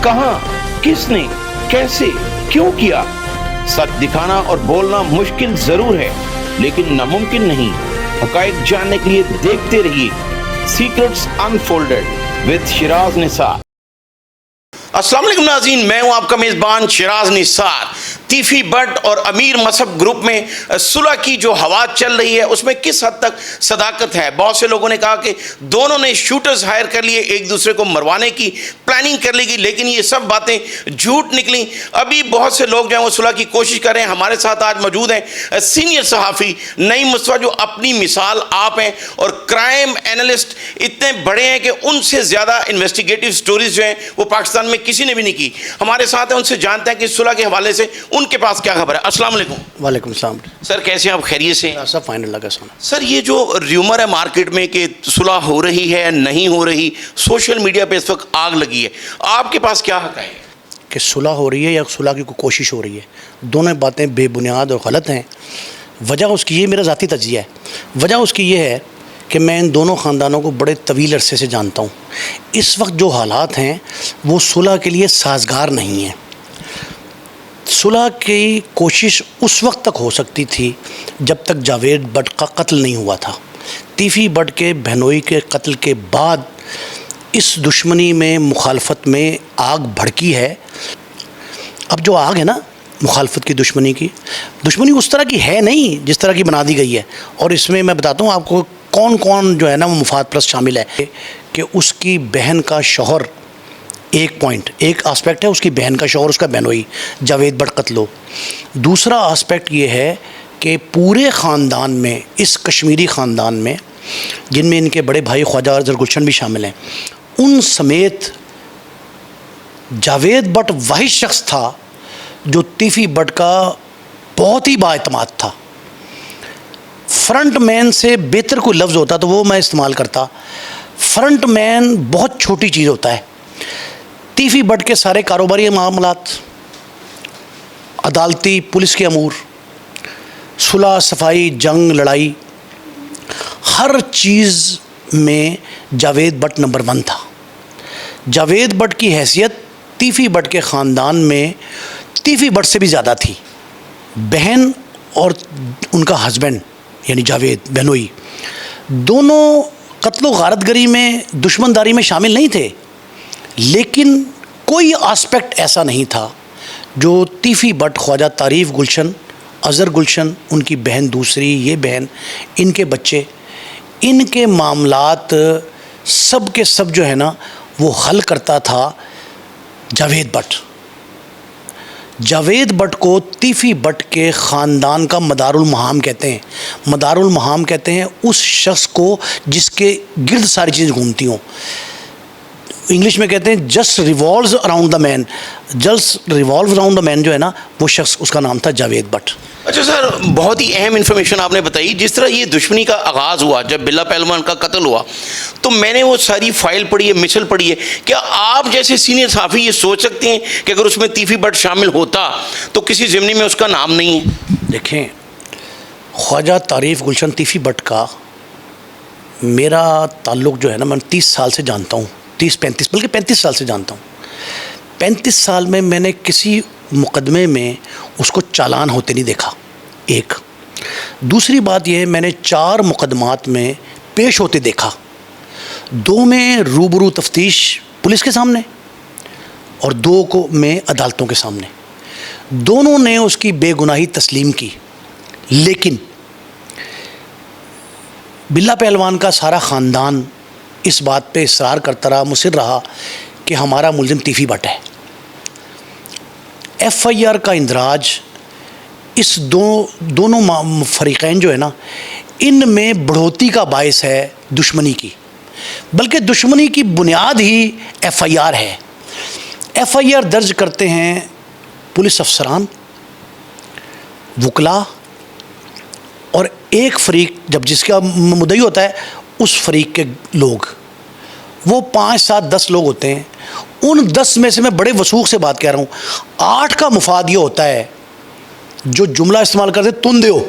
کہاں, کس نے, کیسے, کیوں کیا؟ سچ دکھانا اور بولنا مشکل ضرور ہے لیکن ناممکن نہیں. حقائق جاننے کے لیے دیکھتے رہیے سیکرٹس انفولڈڈ ود شیراز نثار. السلام علیکم ناظرین, میں ہوں آپ کا میزبان شیراز نثار. تیفی بٹ اور امیر مصعب گروپ میں صلح کی جو ہوا چل رہی ہے اس میں کس حد تک صداقت ہے؟ بہت سے لوگوں نے کہا کہ دونوں نے شوٹرز ہائر کر لیے, ایک دوسرے کو مروانے کی پلاننگ کر لی گئی, لیکن یہ سب باتیں جھوٹ نکلیں. ابھی بہت سے لوگ جو ہیں وہ صلح کی کوشش کر رہے ہیں. ہمارے ساتھ آج موجود ہیں سینئر صحافی نعیم مصطفیٰ, جو اپنی مثال آپ ہیں, اور کرائم اینالسٹ اتنے بڑے ہیں کہ ان سے زیادہ انویسٹیگیٹو سٹوریز جو ہیں وہ پاکستان میں کسی نے بھی نہیں کی. ہمارے ساتھ ہیں, ان سے جانتے ہیں کہ صلح کے حوالے سے ان کے پاس کیا خبر ہے. السلام علیکم. وعلیکم السلام سر, کیسے ہیں آپ؟ خیریت سے؟ سب فائنل لگا سونا. سر, یہ جو ریومر ہے مارکیٹ میں کہ صلح ہو رہی ہے نہیں ہو رہی, سوشل میڈیا پہ اس وقت آگ لگی ہے, آپ کے پاس کیا حق ہے کہ صلح ہو رہی ہے یا صلح کی کوئی کوشش ہو رہی ہے؟ دونوں باتیں بے بنیاد اور غلط ہیں. وجہ اس کی, یہ میرا ذاتی تجزیہ ہے, وجہ اس کی یہ ہے کہ میں ان دونوں خاندانوں کو بڑے طویل عرصے سے جانتا ہوں. اس وقت جو حالات ہیں وہ صلح کے لیے سازگار نہیں ہیں. صلح کی کوشش اس وقت تک ہو سکتی تھی جب تک جاوید بٹ کا قتل نہیں ہوا تھا. تیفی بٹ کے بہنوئی کے قتل کے بعد اس دشمنی میں, مخالفت میں آگ بھڑکی ہے. اب جو آگ ہے نا مخالفت کی, دشمنی اس طرح کی ہے نہیں جس طرح کی بنا دی گئی ہے. اور اس میں میں بتاتا ہوں آپ کو کون کون جو ہے نا وہ مفاد پرست شامل ہے. کہ اس کی بہن کا شوہر ایک آسپیکٹ ہے, اس کی بہن کا شوہر, اس کا بہنوئی جاوید بٹ قتل ہو. دوسرا آسپیکٹ یہ ہے کہ پورے خاندان میں, اس کشمیری خاندان میں, جن میں ان کے بڑے بھائی خواجہ ارزر گلشن بھی شامل ہیں, ان سمیت جاوید بٹ وہی شخص تھا جو تیفی بٹ کا بہت ہی بااعتماد تھا. فرنٹ مین سے بہتر کوئی لفظ ہوتا تو وہ میں استعمال کرتا. فرنٹ مین بہت چھوٹی چیز ہوتا ہے. تیفی بٹ کے سارے کاروباری معاملات, عدالتی پولیس کے امور, صلح, صفائی, جنگ, لڑائی, ہر چیز میں جاوید بٹ نمبر 1 تھا. جاوید بٹ کی حیثیت تیفی بٹ کے خاندان میں تیفی بٹ سے بھی زیادہ تھی. بہن اور ان کا ہسبینڈ یعنی جاوید بہنوئی دونوں قتل و غارت گری میں, دشمن داری میں شامل نہیں تھے, لیکن کوئی آسپیکٹ ایسا نہیں تھا جو تیفی بٹ, خواجہ تعریف گلشن, اظہر گلشن, ان کی بہن دوسری, یہ بہن, ان کے بچے, ان کے معاملات سب کے سب جو ہے نا وہ حل کرتا تھا جاوید بٹ. جاوید بٹ کو تیفی بٹ کے خاندان کا مدار المہام کہتے ہیں. مدار المہام کہتے ہیں اس شخص کو جس کے گرد ساری چیزیں گھومتی ہوں. انگلش میں کہتے ہیں just revolves around the man. Just revolve around the man جو ہے نا وہ شخص, اس کا نام تھا جاوید بٹ. اچھا سر, بہت ہی اہم انفارمیشن آپ نے بتائی. جس طرح یہ دشمنی کا آغاز ہوا جب بلا پہلوان کا قتل ہوا, تو میں نے وہ ساری فائل پڑھی ہے, مثل پڑھی ہے. کیا آپ جیسے سینئر صحافی یہ سوچ سکتے ہیں کہ اگر اس میں تیفی بٹ شامل ہوتا تو کسی ضمنی میں اس کا نام نہیں ہے؟ دیکھیں, خواجہ تعریف گلشن تیفی بٹ کا میرا تعلق جو ہے نا, میں 30 سال سے جانتا ہوں, 30-35 بلکہ 35 سال سے جانتا ہوں. 35 سال میں نے کسی مقدمے میں اس کو چالان ہوتے نہیں دیکھا. ایک دوسری بات یہ ہے, میں نے 4 مقدمات میں پیش ہوتے دیکھا. 2 میں روبرو تفتیش پولیس کے سامنے اور 2 کو میں عدالتوں کے سامنے. دونوں نے اس کی بے گناہی تسلیم کی, لیکن بلا پہلوان کا سارا خاندان اس بات پہ اصرار کرتا رہا, مصر رہا کہ ہمارا ملزم تیفی بٹ ہے. FIR کا اندراج اس دونوں فریقین جو ہے نا, ان میں بڑھوتی کا باعث ہے دشمنی کی, بلکہ دشمنی کی بنیاد ہی FIR ہے. FIR درج کرتے ہیں پولیس افسران, وکلا, اور ایک فریق جب جس کا مدعی ہوتا ہے اس فریق کے لوگ, وہ 5, 7, 10 لوگ ہوتے ہیں. ان 10 میں سے میں بڑے وثوق سے بات کہہ رہا ہوں, 8 کا مفاد یہ ہوتا ہے جو جملہ استعمال کرتے تندے ہو,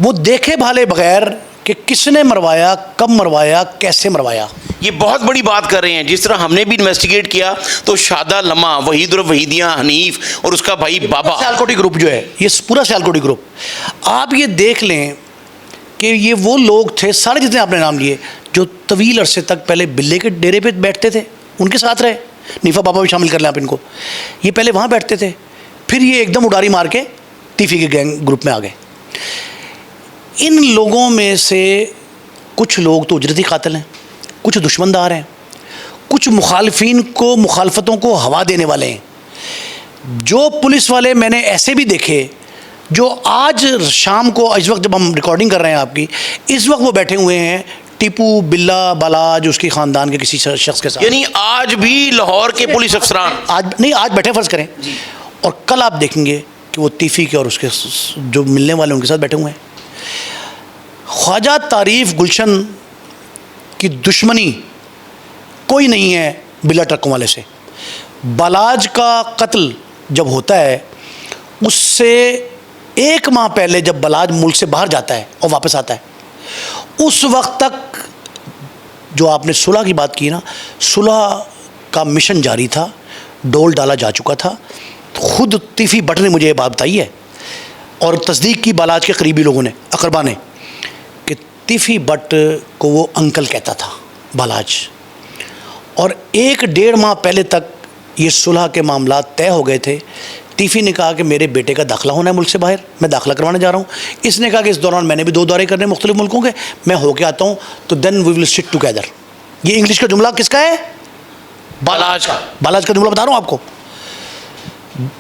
وہ دیکھے بھالے بغیر کہ کس نے مروایا, کب مروایا, کیسے مروایا. یہ بہت بڑی بات کر رہے ہیں. جس طرح ہم نے بھی انویسٹیگیٹ کیا تو شادہ لمحہ, وحید الوحیدیاں حنیف اور اس کا بھائی بابا, سیالکوٹی گروپ جو ہے, یہ پورا سیالکوٹی گروپ, آپ یہ دیکھ لیں کہ یہ وہ لوگ تھے سارے جتنے آپ نے نام لیے جو طویل عرصے تک پہلے بلے کے ڈیرے پہ بیٹھتے تھے, ان کے ساتھ رہے. نیفا بابا بھی شامل کر لیں آپ ان کو. یہ پہلے وہاں بیٹھتے تھے, پھر یہ ایک دم اڈاری مار کے تیفی کے گینگ گروپ میں آ گئے. ان لوگوں میں سے کچھ لوگ تو اجرتی قاتل ہیں, کچھ دشمن دار ہیں, کچھ مخالفین کو, مخالفتوں کو ہوا دینے والے ہیں. جو پولیس والے میں نے ایسے بھی دیکھے جو آج شام کو, اس وقت جب ہم ریکارڈنگ کر رہے ہیں آپ کی, اس وقت وہ بیٹھے ہوئے ہیں ٹیپو, بلا, بالاج, اس کی خاندان کے کسی شخص کے ساتھ. یعنی آج بھی لاہور کے پولیس افسران آج بیٹھے فرض کریں, اور کل آپ دیکھیں گے کہ وہ تیفی کے اور اس کے جو ملنے والے ان کے ساتھ بیٹھے ہوئے ہیں. خواجہ تعریف گلشن کی دشمنی کوئی نہیں ہے بلا ٹرکوں والے سے. بالاج کا قتل جب ہوتا ہے اس سے 1 ماہ پہلے جب بالاج ملک سے باہر جاتا ہے اور واپس آتا ہے, اس وقت تک جو آپ نے صلح کی بات کی نا, صلح کا مشن جاری تھا, ڈول ڈالا جا چکا تھا. خود تیفی بٹ نے مجھے یہ بات بتائی ہے اور تصدیق کی بالاج کے قریبی لوگوں نے, اقربا نے, کہ تیفی بٹ کو وہ انکل کہتا تھا بالاج. اور 1-1.5 ماہ پہلے تک یہ صلح کے معاملات طے ہو گئے تھے. تیفی نے کہا کہ میرے بیٹے کا داخلہ ہونا ہے ملک سے باہر, میں داخلہ کروانے جا رہا ہوں. اس نے کہا کہ اس دوران میں نے بھی 2 دورے کرنے مختلف ملکوں کے, میں ہو کے آتا ہوں تو دین وی ول سٹ ٹوگیدر. یہ انگلش کا جملہ کس کا ہے؟ بالاج کا. بالاج کا جملہ بتا رہا ہوں آپ کو.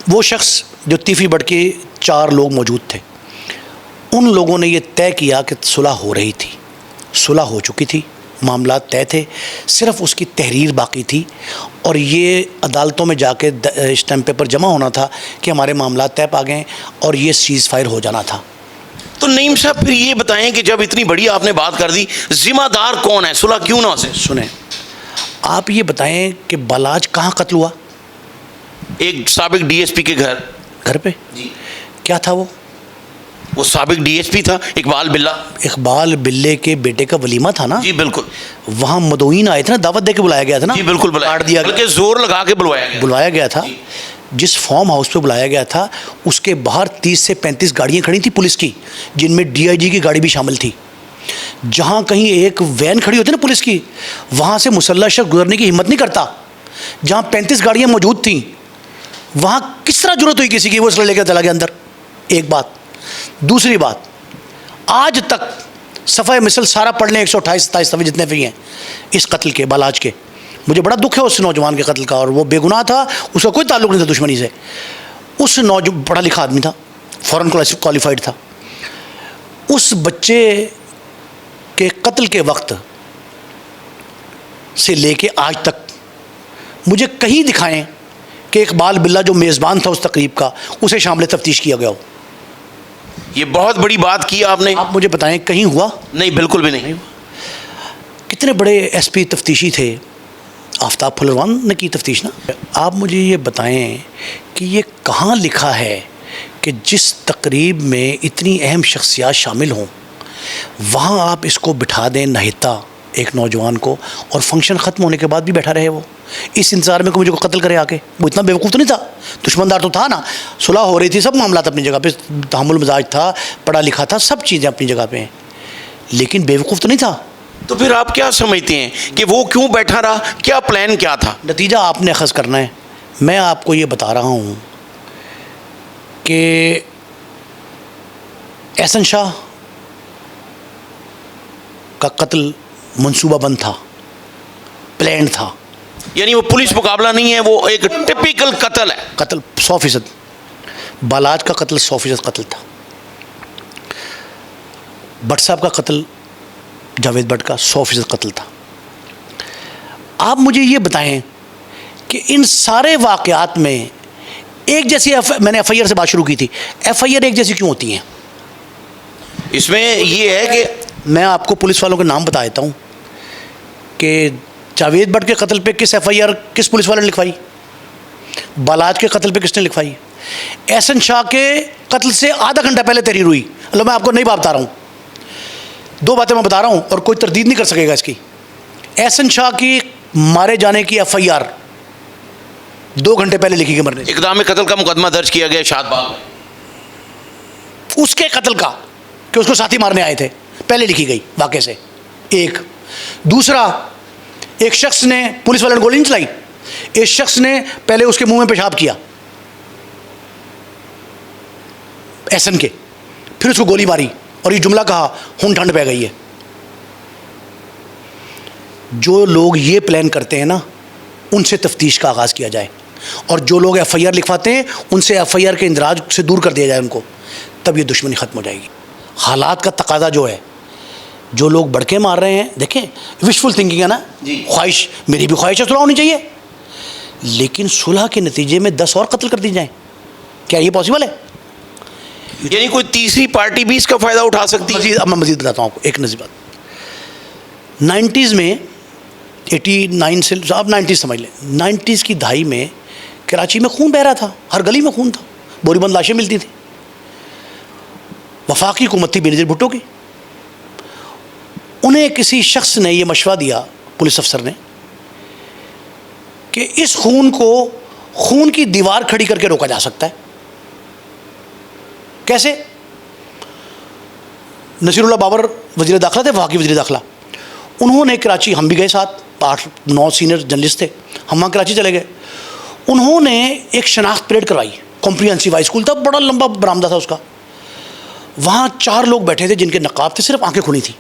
وہ شخص جو تیفی بٹ کے 4 لوگ موجود تھے, ان لوگوں نے یہ طے کیا کہ صلح ہو رہی تھی, صلح ہو چکی تھی, معاملات طے تھے, صرف اس کی تحریر باقی تھی. اور یہ عدالتوں میں جا کے اسٹیمپ پیپر جمع ہونا تھا کہ ہمارے معاملات طے پا گئے اور یہ سیز فائر ہو جانا تھا. تو نعیم صاحب پھر یہ بتائیں کہ جب اتنی بڑی آپ نے بات کر دی, ذمہ دار کون ہے, صلح کیوں نہ ہو سکے؟ سنیں, آپ یہ بتائیں کہ بالاج کہاں قتل ہوا؟ ایک سابق ڈی ایس پی کے گھر پہ. جی. کیا تھا وہ سابق ڈی ایس پی تھا اقبال بلّہ. اقبال بلے کے بیٹے کا ولیمہ تھا نا. جی بالکل. وہاں مدعوین آئے تھے نا, دعوت دے کے بلایا گیا تھا نا. جی بالکل بلایا, بلکہ زور لگا کے بلوایا گیا تھا. جس فارم ہاؤس پہ بلایا گیا تھا اس کے باہر 30 سے 35 گاڑیاں کھڑی تھیں پولیس کی, جن میں ڈی آئی جی کی گاڑی بھی شامل تھی. جہاں کہیں ایک وین کھڑی ہوتی نا پولیس کی, وہاں سے مسلح شخص گزرنے کی ہمت نہیں کرتا. جہاں 35 گاڑیاں موجود تھیں وہاں کس طرح ضرورت ہوئی کسی کی وہ اسلحہ لے کے چلا گیا اندر؟ ایک بات. دوسری بات, آج تک صفحہ مثل سارا پڑھ لیں 128-27 صفحے جتنے بھی ہیں اس قتل کے, بالاج کے. مجھے بڑا دکھ ہے اس نوجوان کے قتل کا, اور وہ بے گناہ تھا, اس کا کوئی تعلق نہیں تھا دشمنی سے. اس نوجوان پڑھا لکھا آدمی تھا, فوراً کوالیفائڈ تھا. اس بچے کے قتل کے وقت سے لے کے آج تک مجھے کہیں دکھائیں کہ اقبال بلّہ جو میزبان تھا اس تقریب کا, اسے شامل تفتیش کیا گیا ہو. یہ بہت بڑی بات کی آپ نے. آپ مجھے بتائیں کہیں ہوا؟ نہیں, بالکل بھی نہیں. کتنے بڑے ایس پی تفتیشی تھے, آفتاب پھلروان نے کی تفتیش نا. آپ مجھے یہ بتائیں کہ یہ کہاں لکھا ہے کہ جس تقریب میں اتنی اہم شخصیات شامل ہوں وہاں آپ اس کو بٹھا دیں نہتا ایک نوجوان کو, اور فنکشن ختم ہونے کے بعد بھی بیٹھا رہے وہ اس انتظار میں کہ مجھے کو قتل کرے آ کے؟ وہ اتنا بیوقوف تو نہیں تھا, دشمندار تو تھا نا. صلح ہو رہی تھی, سب معاملات اپنی جگہ پہ, تحمل مزاج تھا, پڑھا لکھا تھا, سب چیزیں اپنی جگہ پہ ہیں, لیکن بیوقوف تو نہیں تھا. تو پھر آپ کیا سمجھتے ہیں کہ وہ کیوں بیٹھا رہا, کیا پلان کیا تھا؟ نتیجہ آپ نے اخذ کرنا ہے. میں آپ کو یہ بتا رہا ہوں کہ احسن شاہ کا قتل منصوبہ بند تھا, پلان تھا. یعنی وہ پولیس مقابلہ نہیں ہے, وہ ایک ٹپیکل قتل ہے. قتل 100%. بالاج کا قتل 100% قتل تھا. بٹ صاحب کا قتل, جاوید بٹ کا 100% قتل تھا. آپ مجھے یہ بتائیں کہ ان سارے واقعات میں ایک جیسی, میں نے ایف آئی آر سے بات شروع کی تھی, ایف آئی آر ایک جیسی کیوں ہوتی ہیں؟ اس میں یہ ہے کہ میں آپ کو پولیس والوں کے نام بتا دیتا ہوں کہ جاوید بٹ کے قتل پہ کس ایف آئی آر کس پولیس والے نے لکھوائی, بالاج کے قتل پہ کس نے لکھوائی, احسن شاہ کے قتل سے آدھا گھنٹہ پہلے تحریر ہوئی. اللہ, میں آپ کو نہیں بات بتا رہا ہوں. دو باتیں میں بتا رہا ہوں اور کوئی تردید نہیں کر سکے گا اس کی. احسن شاہ کی مارے جانے کی ایف آئی آر 2 گھنٹے پہلے لکھی گئی مرنے سے. اقدام قتل کا مقدمہ درج کیا گیا شاد باغ میں. اس کے قتل کا کہ اس کو ساتھی مارنے آئے تھے پہلے لکھی گئی واقعے سے. ایک دوسرا, ایک شخص نے پولیس والے نے گولی نہیں چلائی, ایک شخص نے پہلے اس کے منہ میں پیشاب کیا احسن کے, پھر اس کو گولی ماری اور یہ جملہ کہا ہون ٹھنڈ پہ گئی ہے. جو لوگ یہ پلان کرتے ہیں نا ان سے تفتیش کا آغاز کیا جائے, اور جو لوگ ایف آئی آر لکھواتے ہیں ان سے ایف آئی آر کے اندراج سے دور کر دیا جائے ان کو, تب یہ دشمنی ختم ہو جائے گی. حالات کا تقاضا جو ہے, جو لوگ بڑکے مار رہے ہیں, دیکھیں وشفل تھنکنگ ہے نا, خواہش, میری بھی خواہش ہے صلح ہونی چاہیے, لیکن صلح کے نتیجے میں 10 اور قتل کر دی جائیں, کیا یہ پاسبل ہے؟ یعنی کوئی تیسری پارٹی بھی اس کا فائدہ اٹھا سکتی ہے؟ اب میں مزید بتاتا ہوں آپ کو ایک نظر بات. 90s میں 89 سے آپ 90s سمجھ لیں, 90s کی دہائی میں کراچی میں خون بہ رہا تھا, ہر گلی میں خون تھا, بوری بند لاشیں ملتی تھیں. وفاقی حکومت تھی بینظیر بھٹو کی, انہیں کسی شخص نے یہ مشورہ دیا, پولیس افسر نے, کہ اس خون کو خون کی دیوار کھڑی کر کے روکا جا سکتا ہے. کیسے؟ نصیر اللہ بابر وزیر داخلہ تھے, وفاقی وزیر داخلہ, انہوں نے کراچی, ہم بھی گئے ساتھ, 8-9 سینئر جرنلسٹ تھے, ہم وہاں کراچی چلے گئے. انہوں نے ایک شناخت پریڈ کروائی, کمپریہنسو ہائی اسکول تھا, بڑا لمبا برآمدہ تھا اس کا. وہاں 4 لوگ بیٹھے تھے جن کے نقاب تھے, صرف آنکھیں کھلی تھیں,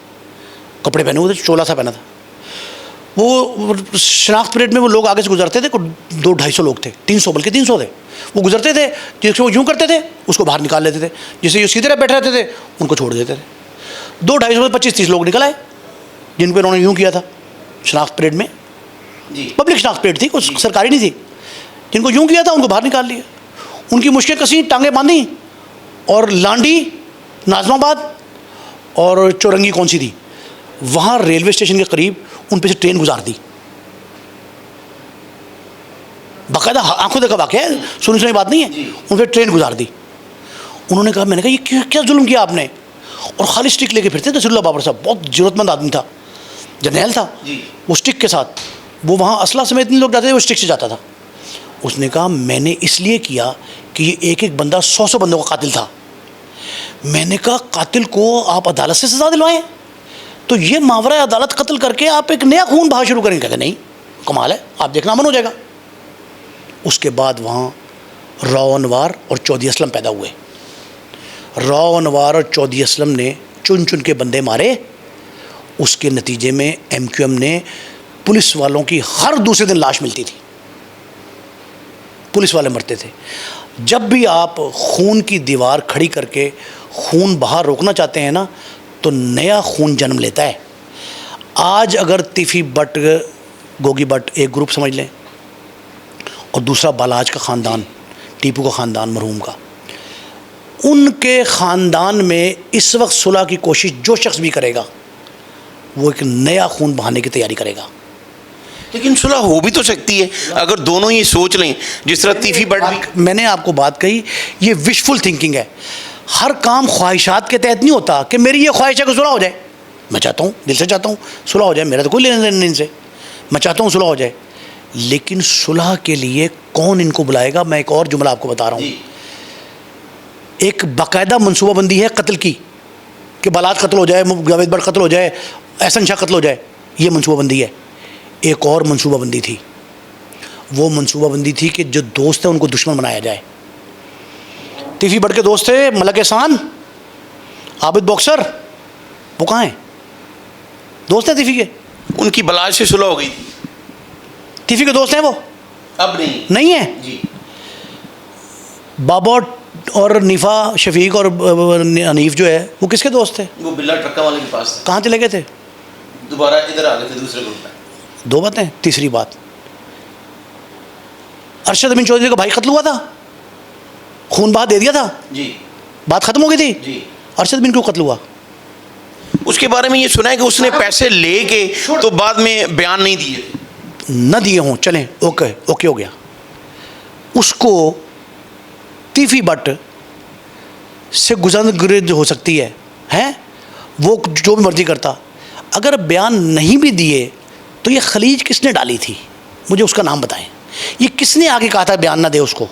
کپڑے پہنے ہوئے تھے, چولا سا پہنا تھا. وہ شناخت پریڈ میں وہ لوگ آگے سے گزرتے تھے, 200-250 لوگ تھے, 300 بلکہ 300 تھے. وہ گزرتے تھے, جس کو وہ یوں کرتے تھے اس کو باہر نکال لیتے تھے, جسے یہ سیدھے رہ بیٹھے رہتے تھے ان کو چھوڑ دیتے تھے. 200-250-25-30 لوگ نکل آئے جن کو انہوں نے یوں کیا تھا شناخت پریڈ میں. پبلک شناخت پریڈ تھی, کوئی سرکاری نہیں تھی. جن کو یوں کیا تھا ان کو باہر نکال لیا, ان کی مشکیں کسیں, ٹانگیں باندھی, اور لانڈی, ناظم آباد اور چورنگی کون سی تھی, وہاں ریلوے اسٹیشن کے قریب ان پہ سے ٹرین گزار دی. باقاعدہ آنکھوں دیکھا واقعہ ہے, سنی سنی بات نہیں ہے, ان پہ ٹرین گزار دی. انہوں نے کہا, میں نے کہا یہ کیا ظلم کیا آپ نے, اور خالی اسٹک لے کے پھرتے. نصیر اللہ بابر صاحب بہت ضرورت مند آدمی تھا, جرنیل تھا, وہ اسٹک کے ساتھ, وہ وہاں اسلحہ سمیت اتنے لوگ جاتے تھے, وہ اسٹک سے جاتا تھا. اس نے کہا میں نے اس لیے کیا کہ یہ ایک ایک بندہ 100 بندوں کا قاتل تھا. میں نے کہا قاتل کو آپ عدالت سے سزا دلوائیں, تو یہ ماورا عدالت قتل کر کے آپ ایک نیا خون بہا شروع کریں. کہتے نہیں, کمال ہے, آپ دیکھنا امن ہو جائے گا. اس کے بعد وہاں راؤ انوار اور چودھری اسلم پیدا ہوئے. راؤ انوار اور چودھری اسلم نے چن چن کے بندے مارے. اس کے نتیجے میں ایم کیو ایم نے, پولیس والوں کی ہر دوسرے دن لاش ملتی تھی, پولیس والے مرتے تھے. جب بھی آپ خون کی دیوار کھڑی کر کے خون بہا روکنا چاہتے ہیں نا, تو نیا خون جنم لیتا ہے. آج اگر تیفی بٹ, گوگی بٹ ایک گروپ سمجھ لیں, اور دوسرا بالاج کا خاندان, ٹیپو کا خاندان مرحوم کا, ان کے خاندان میں اس وقت صلح کی کوشش جو شخص بھی کرے گا وہ ایک نیا خون بہانے کی تیاری کرے گا. لیکن صلح ہو بھی تو سکتی ہے اگر دونوں یہ سوچ لیں, جس طرح تیفی بٹ بھی. میں نے آپ کو بات کہی, یہ وشفل تھنکنگ ہے. ہر کام خواہشات کے تحت نہیں ہوتا کہ میری یہ خواہش ہے کہ صلح ہو جائے. میں چاہتا ہوں, دل سے چاہتا ہوں صلح ہو جائے, میرا تو کوئی لینا دینا نہیں ان سے, میں چاہتا ہوں صلح ہو جائے. لیکن صلح کے لیے کون ان کو بلائے گا؟ میں ایک اور جملہ آپ کو بتا رہا ہوں. ایک باقاعدہ منصوبہ بندی ہے قتل کی, کہ بالاج قتل ہو جائے, جاوید بٹ قتل ہو جائے, احسن شاہ قتل ہو جائے, یہ منصوبہ بندی ہے. ایک اور منصوبہ بندی تھی, وہ منصوبہ بندی تھی کہ جو دوست ہیں ان کو دشمن بنایا جائے. تیفی بٹ کے دوست تھے ملک احسان, عابد باکسر, وہ کہاں ہیں؟ دوست ہیں تیفی کے, ان کی بلاج سے صلح ہو گئی تھی. تیفی کے دوست ہیں وہ, اب نہیں ہیں. بابا اور نیفا شفیق اور حنیف جو ہے وہ کس کے دوست تھے؟ وہ بلا ٹرکا والے کے پاس. کہاں چلے گئے تھے؟ دوبارہ ادھر آ گئے تھے دوسرے گروپ میں. 2 باتیں. تیسری بات, ارشد امین چودھری کا بھائی قتل ہوا تھا, خون بہا دے دیا تھا, بات ختم ہو گئی تھی. ارشد امین کیوں قتل ہوا؟ اس کے بارے میں یہ سنا ہے کہ اس نے پیسے لے کے تو بعد میں بیان نہیں دیے. نہ دیے ہوں, چلیں اوکے ہو گیا. اس کو تیفی بٹ سے گزر گرد ہو سکتی ہے, وہ جو بھی مرضی کرتا. اگر بیان نہیں بھی دیے تو یہ خلیج کس نے ڈالی تھی؟ مجھے اس کا نام بتائیں. یہ کس نے آگے کہا تھا بیان نہ دے اس کو؟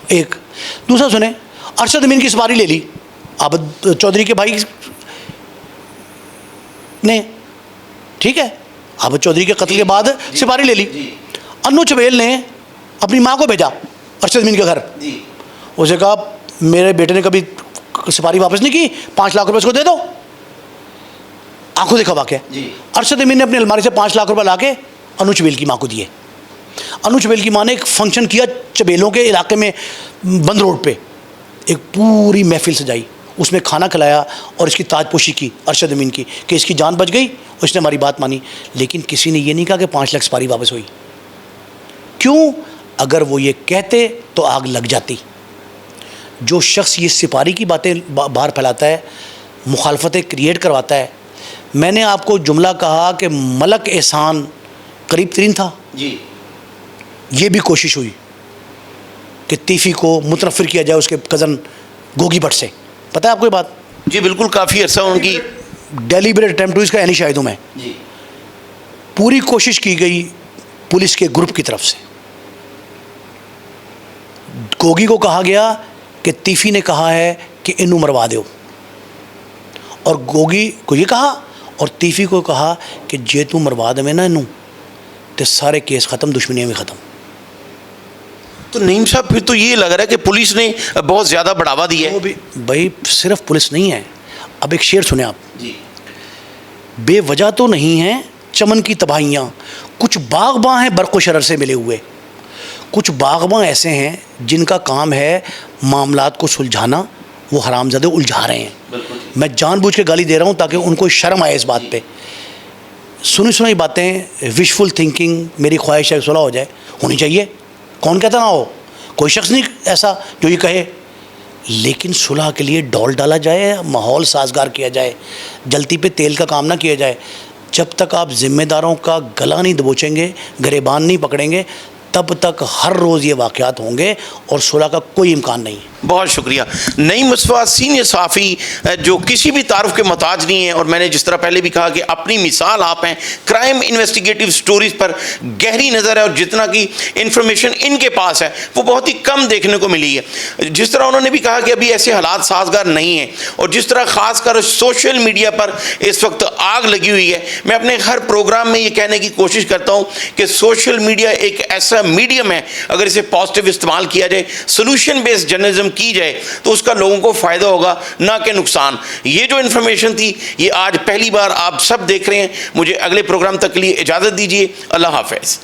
ایک. دوسرا سنیں, ارشد امین کی سپاری لے لی عابد چودھری کے بھائی نے, ٹھیک ہے, عابد چودھری کے قتل کے بعد سپاری لے لی. انو چویل نے اپنی ماں کو بھیجا ارشد امین کے گھر, اسے کہا میرے بیٹے نے کبھی سپاری واپس نہیں کی, 5 لاکھ روپے اس کو دے دو. آنکھوں دیکھا واقعہ. ارشد امین نے اپنی الماری سے 5 لاکھ روپے لا کے انو چویل کی ماں کو دیے. انو چویل کی ماں نے ایک فنکشن کیا چبیلوں کے علاقے میں بند روڈ پہ, ایک پوری محفل سجائی, اس میں کھانا کھلایا اور اس کی تاج پوشی کی ارشد امین کی کہ اس کی جان بچ گئی, اس نے ہماری بات مانی. لیکن کسی نے یہ نہیں کہا کہ 5 لاکھ سپاری واپس ہوئی. کیوں؟ اگر وہ یہ کہتے تو آگ لگ جاتی. جو شخص یہ سپاری کی باتیں باہر پھیلاتا ہے, مخالفتیں کریٹ کرواتا ہے. میں نے آپ کو جملہ کہا کہ ملک احسان قریب ترین تھا, یہ بھی کوشش ہوئی کہ تیفی کو متنفر کیا جائے اس کے کزن گوگی بٹ سے. پتہ ہے آپ کو یہ بات؟ جی بالکل, کافی عرصہ ان کی ڈیلیبریٹ اٹیمپٹ ہوئی, اس کا عینی شاہد ہوں میں. پوری کوشش کی گئی پولیس کے گروپ کی طرف سے. گوگی کو کہا گیا کہ تیفی نے کہا ہے کہ انو مروا دو, اور گوگی کو یہ کہا اور تیفی کو کہا کہ جے تو مروا دے نا انو تو سارے کیس ختم, دشمنیاں بھی ختم. تو نعیم صاحب پھر تو یہ لگ رہا ہے کہ پولیس نے بہت زیادہ بڑھاوا دیا ہے. وہ بھی بھائی صرف پولیس نہیں ہے. اب ایک شعر سنیں آپ. بے وجہ تو نہیں ہیں چمن کی تباہیاں, کچھ باغباں ہیں برق و شرر سے ملے ہوئے. کچھ باغباں ایسے ہیں جن کا کام ہے معاملات کو سلجھانا, وہ حرامزادے الجھا رہے ہیں. میں جان بوجھ کے گالی دے رہا ہوں تاکہ ان کو شرم آئے اس بات پہ. سنی باتیں, وشفل تھنکنگ, میری خواہش ہے صلح ہو جائے, ہونی چاہیے. کون کہتا نہ ہو؟ کوئی شخص نہیں ایسا جو یہ کہے. لیکن صلح کے لیے ڈول ڈالا جائے, ماحول سازگار کیا جائے, جلتی پہ تیل کا کام نہ کیا جائے. جب تک آپ ذمہ داروں کا گلا نہیں دبوچیں گے, گریبان نہیں پکڑیں گے, تب تک ہر روز یہ واقعات ہوں گے اور صلح کا کوئی امکان نہیں. بہت شکریہ. نعیم مصطفیٰ سینئر صحافی جو کسی بھی تعارف کے محتاج نہیں ہیں, اور میں نے جس طرح پہلے بھی کہا کہ اپنی مثال آپ ہیں, کرائم انویسٹیگیٹو سٹوریز پر گہری نظر ہے, اور جتنا کی انفارمیشن ان کے پاس ہے وہ بہت ہی کم دیکھنے کو ملی ہے. جس طرح انہوں نے بھی کہا کہ ابھی ایسے حالات سازگار نہیں ہیں, اور جس طرح خاص کر سوشل میڈیا پر اس وقت آگ لگی ہوئی ہے. میں اپنے ہر پروگرام میں یہ کہنے کی کوشش کرتا ہوں کہ سوشل میڈیا ایک ایسا میڈیم ہے, اگر اسے پازیٹیو استعمال کیا جائے, سولوشن بیسڈ جرنلزم کی جائے, تو اس کا لوگوں کو فائدہ ہوگا نہ کہ نقصان. یہ جو انفارمیشن تھی یہ آج پہلی بار آپ سب دیکھ رہے ہیں. مجھے اگلے پروگرام تک کے لیے اجازت دیجیے. اللہ حافظ.